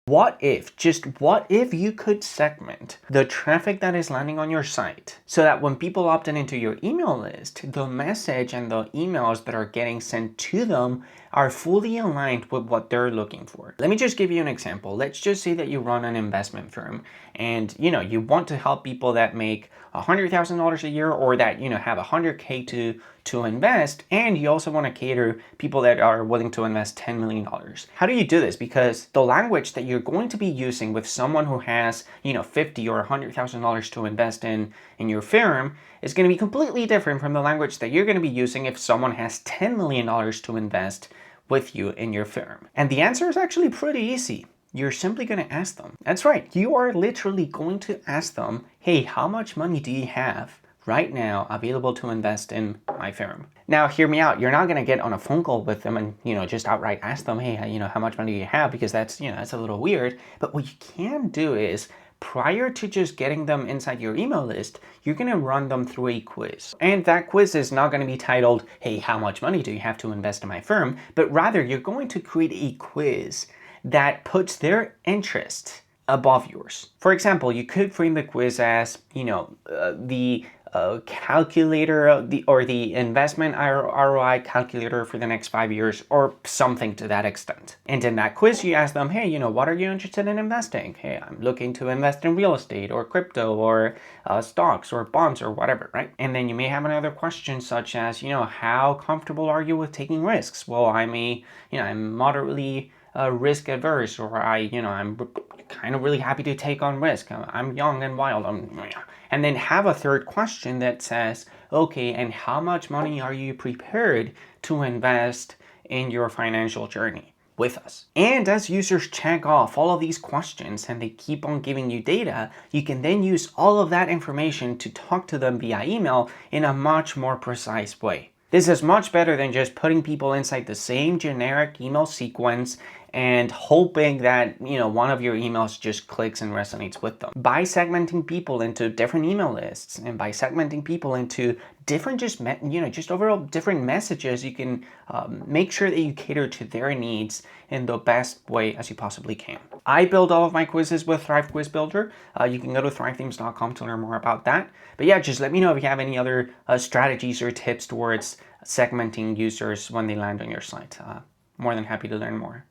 What if you could segment the traffic that is landing on your site so that when people opt in into your email list, the message and the emails that are getting sent to them are fully aligned with what they're looking for. Let me just give you an example. Let's just say that you run an investment firm and you want to help people that make $100,000 a year or that have 100K to invest, and you also want to cater people that are willing to invest $10 million. How do you do this? Because the language that you're going to be using with someone who has, $50 or $100,000 to invest in your firm is going to be completely different from the language that you're going to be using if someone has $10 million to invest with you in your firm. And the answer is actually pretty easy. You're simply going to ask them. That's right. You are literally going to ask them, hey, how much money do you have right now available to invest in my firm? Now, hear me out. You're not going to get on a phone call with them and, just outright ask them, hey, how much money do you have? Because that's a little weird. But what you can do is, prior to just getting them inside your email list, you're going to run them through a quiz. And that quiz is not going to be titled, hey, how much money do you have to invest in my firm? But rather, you're going to create a quiz that puts their interest above yours. For example, you could frame the quiz as, the calculator or the investment ROI calculator for the next 5 years or something to that extent. And in that quiz, you ask them, hey, what are you interested in investing? Hey, I'm looking to invest in real estate or crypto or stocks or bonds or whatever, right? And then you may have another question such as, how comfortable are you with taking risks? Well, I'm moderately risk adverse, or I'm kind of really happy to take on risk. I'm young and wild. And then have a third question that says, okay, and how much money are you prepared to invest in your financial journey with us? And as users check off all of these questions and they keep on giving you data, you can then use all of that information to talk to them via email in a much more precise way. This is much better than just putting people inside the same generic email sequence and hoping that, one of your emails just clicks and resonates with them. By segmenting people into different email lists and by segmenting people into different, just overall different messages, you can make sure that you cater to their needs in the best way as you possibly can. I build all of my quizzes with Thrive Quiz Builder. You can go to thrivethemes.com to learn more about that. But yeah, just let me know if you have any other strategies or tips towards segmenting users when they land on your site. More than happy to learn more.